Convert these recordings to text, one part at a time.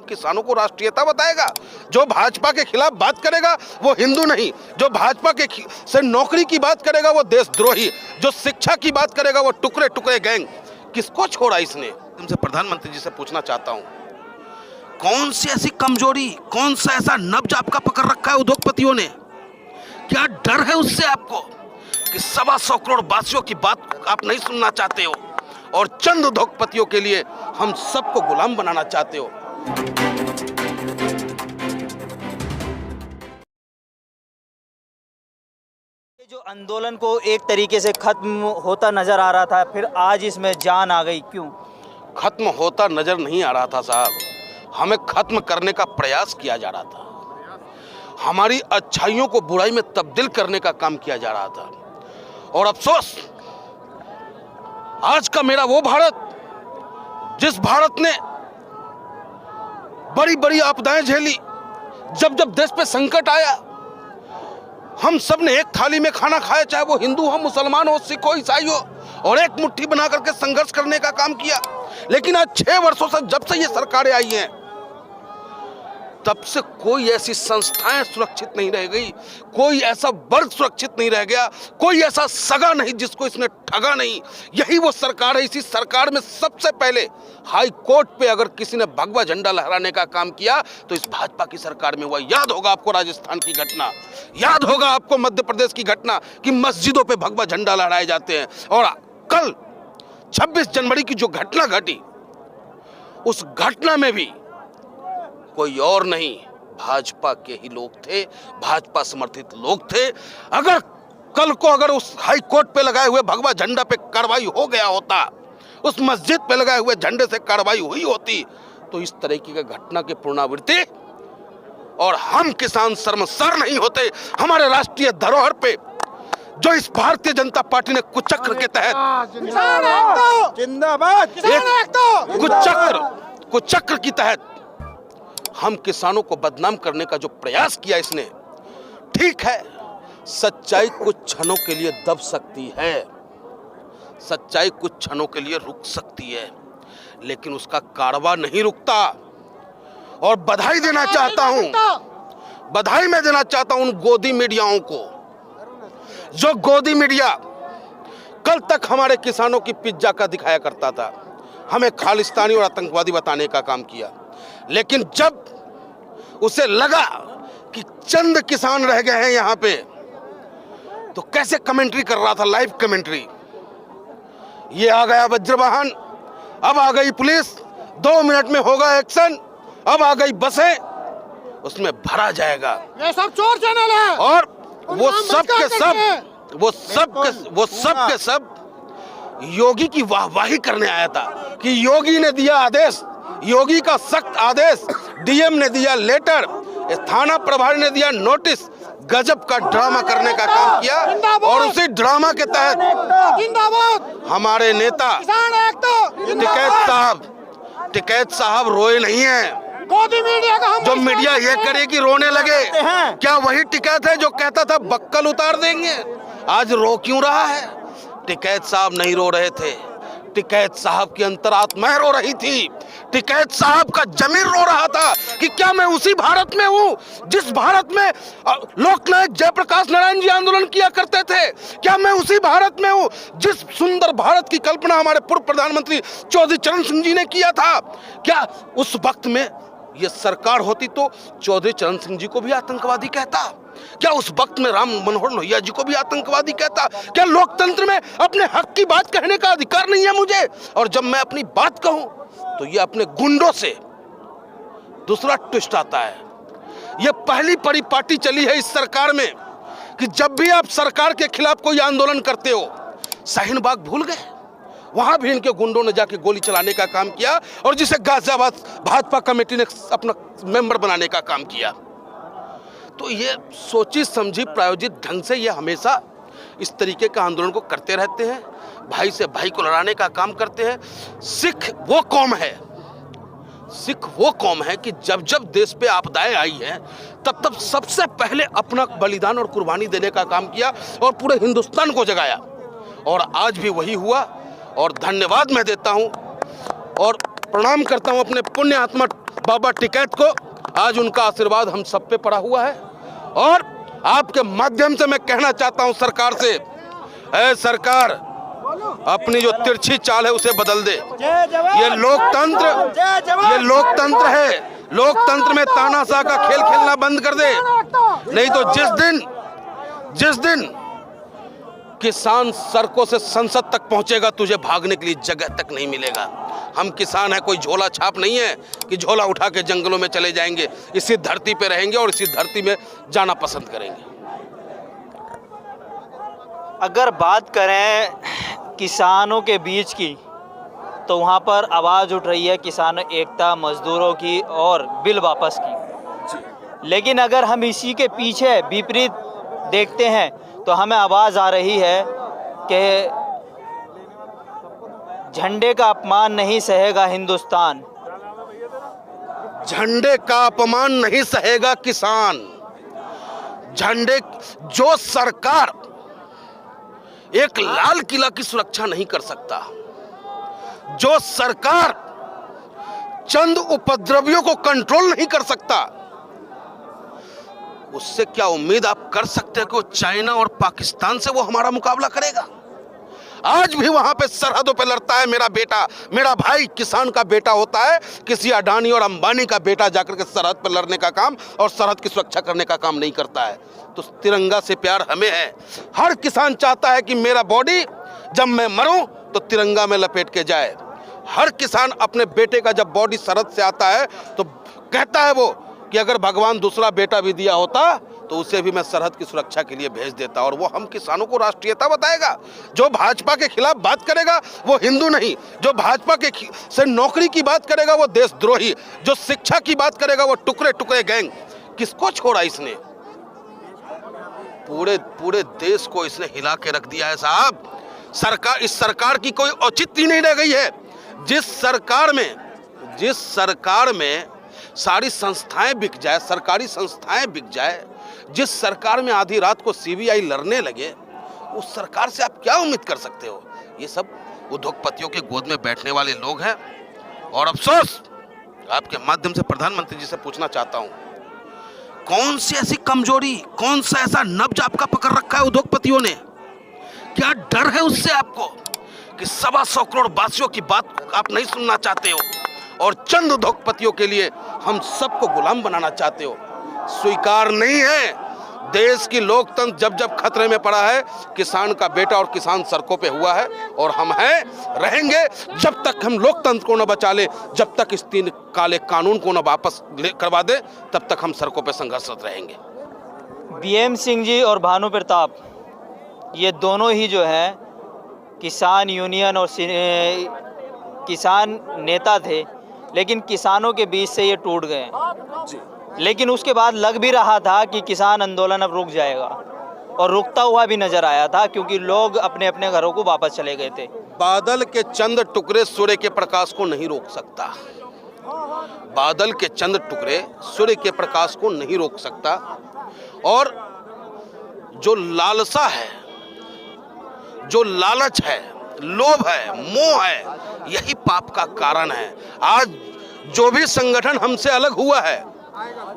किसानों को राष्ट्रीयता बताएगा। जो भाजपा के खिलाफ बात करेगा वो हिंदू नहीं, जो भाजपा के से नौकरी की बात करेगा वो देशद्रोही, जो शिक्षा की बात करेगा वो टुकड़े टुकड़े गैंग। किसको छोड़ा इसने? तुमसे प्रधानमंत्री जी से पूछना चाहता हूँ, कौन सी ऐसी कमजोरी, कौन सा ऐसा नब्ज आपका पकड़ रखा है उद्योगपतियों ने? क्या डर है उससे आपको कि 125 करोड़ वासियों की बात आप नहीं सुनना चाहते हो और चंद उद्योगपतियों के लिए हम सबको गुलाम बनाना चाहते हो? जो आंदोलन को एक तरीके से खत्म होता नजर आ रहा था, फिर आज इसमें जान आ गई, क्यों? खत्म होता नजर नहीं आ रहा था साहब, हमें खत्म करने का प्रयास किया जा रहा था। हमारी अच्छाइयों को बुराई में तब्दील करने का काम किया जा रहा था। और अफसोस, आज का मेरा वो भारत, जिस भारत ने बड़ी बड़ी आपदाएं झेली, जब जब देश पे संकट आया हम सब ने एक थाली में खाना खाया, चाहे वो हिंदू हो, मुसलमान हो, सिख हो, ईसाई हो, और एक मुट्ठी बना करके संघर्ष करने का काम किया। लेकिन आज 6 वर्षों से जब से ये सरकारें आई हैं, तब से कोई ऐसी संस्थाएं सुरक्षित नहीं रह गई, कोई ऐसा वर्ग सुरक्षित नहीं रह गया, कोई ऐसा सगा नहीं जिसको इसने ठगा नहीं। यही वो सरकार है। इसी सरकार में सबसे पहले हाई कोर्ट पे अगर किसी ने भगवा झंडा लहराने का काम किया तो इस भाजपा की सरकार में हुआ। याद होगा आपको राजस्थान की घटना, याद होगा आपको मध्य प्रदेश की घटना कि मस्जिदों पे भगवा झंडा लहराए जाते हैं। और कल 26 जनवरी की जो घटना घटी, उस घटना में भी कोई और नहीं, भाजपा के ही लोग थे, भाजपा समर्थित लोग थे। अगर कल को अगर उस हाई कोर्ट पे लगाए हुए भगवा झंडा पे कार्रवाई हो गया होता, उस मस्जिद पे लगाए हुए झंडे से कार्रवाई हुई होती, तो इस तरह की घटना की पुनरावृत्ति और हम किसान शर्मसार नहीं होते। हमारे राष्ट्रीय धरोहर पे जो इस भारतीय जनता पार्टी ने कुचक्र के तहत, कुचक्र की तहत हम किसानों को बदनाम करने का जो प्रयास किया इसने, ठीक है, सच्चाई कुछ क्षणों के लिए दब सकती है, सच्चाई कुछ क्षणों के लिए रुक सकती है, लेकिन उसका कारवां नहीं रुकता। और बधाई देना चाहता हूं, बधाई मैं देना चाहता हूं उन गोदी मीडियाओं को, जो गोदी मीडिया कल तक हमारे किसानों की पिज्जा का दिखाया करता था, हमें खालिस्तानी और आतंकवादी बताने का काम किया। लेकिन जब उसे लगा कि चंद किसान रह गए हैं यहाँ पे, तो कैसे कमेंट्री कर रहा था, लाइव कमेंट्री। ये आ गया वज्रवाहन, अब आ गई पुलिस, 2 मिनट में होगा एक्शन, अब आ गई बसें, उसमें भरा जाएगा। ये सब चोर चैनल है। और वो सब के सब योगी की वाहवाही करने आया था कि योगी ने दिया आदेश, योगी का सख्त आदेश, डीएम ने दिया लेटर, थाना प्रभारी ने दिया नोटिस। गजब का ड्रामा करने का काम किया और उसी ड्रामा के तहत हमारे नेता टिकैत साहब रोए नहीं हैं। गोदी मीडिया का हम जो मीडिया ये करे कि रोने लगे, क्या वही टिकैत है जो कहता था बक्कल उतार देंगे? आज रो क्यों रहा है? टिकैत साहब नहीं रो रहे थे, टिकैत साहब की अंतरात्मा रो रही थी, टिकैत साहब का जमीर रो रहा था कि क्या मैं उसी भारत में हूं जिस भारत में लोकनायक जयप्रकाश नारायण जी आंदोलन किया करते थे? क्या मैं उसी भारत में हूं जिस सुंदर भारत की कल्पना हमारे पूर्व प्रधानमंत्री चौधरी चरण सिंह जी ने किया था? क्या उस वक्त में ये सरकार होती तो चौधरी चरण सिंह जी को भी आतंकवादी कहता? क्या उस वक्त में राम मनोहर लोहिया जी को भी आतंकवादी कहता? क्या लोकतंत्र में अपने हक की बात कहने का अधिकार नहीं है मुझे? और जब मैं अपनी बात कहूं तो ये अपने गुंडों से दूसरा ट्विस्ट आता है। ये पहली परिपाटी चली है इस सरकार में कि जब भी आप सरकार के खिलाफ कोई आंदोलन करते हो, शाहीन बाग भूल गए, वहां भी इनके गुंडों ने जाके गोली चलाने का काम किया और जिसे गाजियाबाद भाजपा कमेटी ने अपना मेंबर बनाने का काम किया। तो ये सोची समझी प्रायोजित ढंग से ये हमेशा इस तरीके का आंदोलन को करते रहते हैं, भाई से भाई को लड़ाने का काम करते हैं। सिख वो कौम है कि जब जब देश पे आपदाएं आई हैं तब तब सबसे पहले अपना बलिदान और कुर्बानी देने का काम किया और पूरे हिंदुस्तान को जगाया। और आज भी वही हुआ। और धन्यवाद मैं देता हूं और प्रणाम करता हूं अपने पुण्य आत्मा बाबा टिकैत को आज उनका आशीर्वाद हम सब पे पड़ा हुआ है। और आपके माध्यम से मैं कहना चाहता हूं सरकार से, ऐ सरकार अपनी जो तिरछी चाल है उसे बदल दे। ये लोकतंत्र है, लोकतंत्र में तानाशाह का खेल खेलना बंद कर दे, नहीं तो जिस दिन किसान सड़कों से संसद तक पहुंचेगा तुझे भागने के लिए जगह तक नहीं मिलेगा। हम किसान हैं, कोई झोला छाप नहीं है कि झोला उठा के जंगलों में चले जाएंगे। इसी धरती पे रहेंगे और इसी धरती में जाना पसंद करेंगे। अगर बात करें किसानों के बीच की, तो वहाँ पर आवाज़ उठ रही है किसान एकता, मजदूरों की और बिल वापस की। लेकिन अगर हम इसी के पीछे विपरीत देखते हैं तो हमें आवाज़ आ रही है कि झंडे का अपमान नहीं सहेगा हिंदुस्तान। झंडे का अपमान नहीं सहेगा किसान। झंडे जो सरकार एक लाल किला की सुरक्षा नहीं कर सकता, जो सरकार चंद उपद्रवियों को कंट्रोल नहीं कर सकता, उससे क्या उम्मीद आप कर सकते हैं कि वो चाइना और पाकिस्तान से वो हमारा मुकाबला करेगा? आज भी वहां पे सरहदों पे लड़ता है मेरा बेटा, मेरा भाई किसान का बेटा होता है, किसी अडानी और अंबानी का बेटा जाकर के सरहद पर लड़ने का काम और सरहद की सुरक्षा करने का काम नहीं करता है। तो तिरंगा से प्यार हमें है। हर किसान चाहता है कि मेरा बॉडी जब मैं मरूं तो तिरंगा में लपेट के जाए। हर किसान अपने बेटे का जब बॉडी सरहद से आता है तो कहता है वो कि अगर भगवान दूसरा बेटा भी दिया होता तो उसे भी मैं सरहद की सुरक्षा के लिए भेज देता। और वो हम किसानों को राष्ट्रीयता बताएगा। जो भाजपा के खिलाफ बात करेगा वो हिंदू नहीं, जो भाजपा के से नौकरी की बात करेगा वो देशद्रोही, जो शिक्षा की बात करेगा वो टुकड़े टुकड़े गैंग। किसको छोड़ा इसने? पूरे देश को इसने हिला के रख दिया है साहब। इस सरकार की कोई औचित्य नहीं रह गई है। जिस सरकार में सारी संस्थाएं बिक जाए, सरकारी संस्थाएं बिक जाए, जिस सरकार में आधी रात को सीबीआई लड़ने लगे, उस सरकार से आप क्या उम्मीद कर सकते हो? ये सब उद्योगपतियों के गोद में बैठने वाले लोग हैं। और अफसोस आपके माध्यम से प्रधानमंत्री जी से पूछना चाहता हूं, कौन सी ऐसी कमजोरी, कौन सा ऐसा नब्ज आपका पकड़ रखा है उद्योगपतियों ने? क्या डर है उससे आपको कि 125 करोड़ वासियों की बात आप नहीं सुनना चाहते हो और चंद उद्योगपतियों के लिए हम सबको गुलाम बनाना चाहते हो? स्वीकार नहीं है। देश की लोकतंत्र जब खतरे में पड़ा है, किसान का बेटा और किसान सड़कों पे हुआ है और हम हैं, रहेंगे। जब तक हम लोकतंत्र को न बचा ले, जब तक इस 3 काले कानून को न वापस करवा दे, तब तक हम सड़कों पे संघर्षरत रहेंगे। बीएम सिंह जी और भानु प्रताप, ये दोनों ही जो है किसान यूनियन और किसान नेता थे, लेकिन किसानों के बीच से ये टूट गए। लेकिन उसके बाद लग भी रहा था कि किसान आंदोलन अब रुक जाएगा, और रुकता हुआ भी नजर आया था, क्योंकि लोग अपने अपने घरों को वापस चले गए थे। बादल के चंद टुकड़े सूर्य के प्रकाश को नहीं रोक सकता। बादल के चंद टुकड़े सूर्य के प्रकाश को नहीं रोक सकता। और जो लालसा है, जो लालच है, लोभ है, मोह है, यही पाप का कारण है। आज जो भी संगठन हमसे अलग हुआ है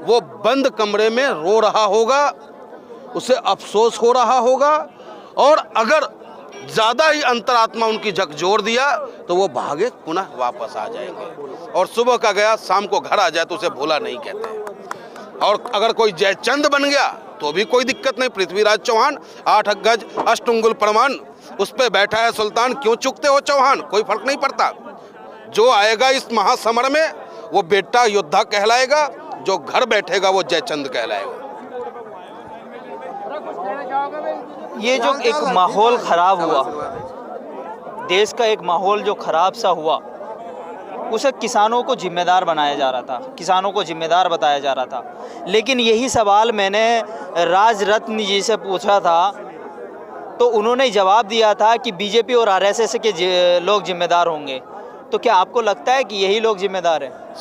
वो बंद कमरे में रो रहा होगा, उसे अफसोस हो रहा होगा, और अगर ज्यादा ही अंतरात्मा उनकी झकझोर दिया तो वो भागे पुनः वापस आ जाएंगे। और सुबह का गया शाम को घर आ जाए तो उसे भूला नहीं कहते। और अगर कोई जयचंद बन गया तो भी कोई दिक्कत नहीं। पृथ्वीराज चौहान 8 गज अष्टुंगुल प्रमाण, उस पे बैठा है सुल्तान, क्यों चुकते हो चौहान? कोई फर्क नहीं पड़ता। जो आएगा इस महासमर में वो बेटा योद्धा कहलाएगा, जो घर बैठेगा वो जयचंद कहलाएगा। ये जो एक माहौल खराब हुआ, देश का एक माहौल जो खराब सा हुआ, उसे किसानों को जिम्मेदार बनाया जा रहा था, किसानों को जिम्मेदार बताया जा रहा था। लेकिन यही सवाल मैंने राज रत्न जी से पूछा था, तो उन्होंने जवाब दिया था कि बीजेपी और आरएसएस के लोग जिम्मेदार होंगे। तो क्या आपको लगता है कि यही लोग जिम्मेदार हैं?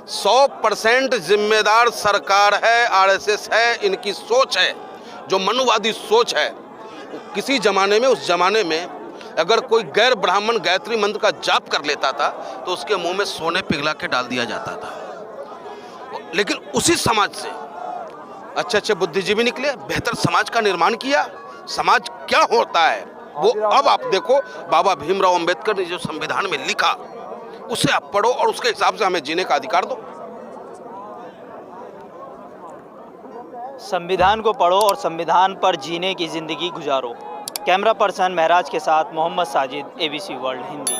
100% जिम्मेदार सरकार है, आरएसएस है, इनकी सोच है जो मनुवादी सोच है। किसी ज़माने में, उस ज़माने में अगर कोई गैर ब्राह्मण गायत्री मंत्र का जाप कर लेता था तो उसके मुंह में सोने पिघला के डाल दिया जाता था। लेकिन उसी समाज से अच्छे अच्छे बुद्धिजीवी निकले, बेहतर समाज का निर्माण किया। समाज क्या होता है वो अब आप देखो, बाबा भीमराव अंबेडकर ने जो संविधान में लिखा उसे आप पढ़ो और उसके हिसाब से हमें जीने का अधिकार दो। संविधान को पढ़ो और संविधान पर जीने की ज़िंदगी गुजारो। कैमरा पर्सन महराज के साथ मोहम्मद साजिद, ABC वर्ल्ड हिंदी।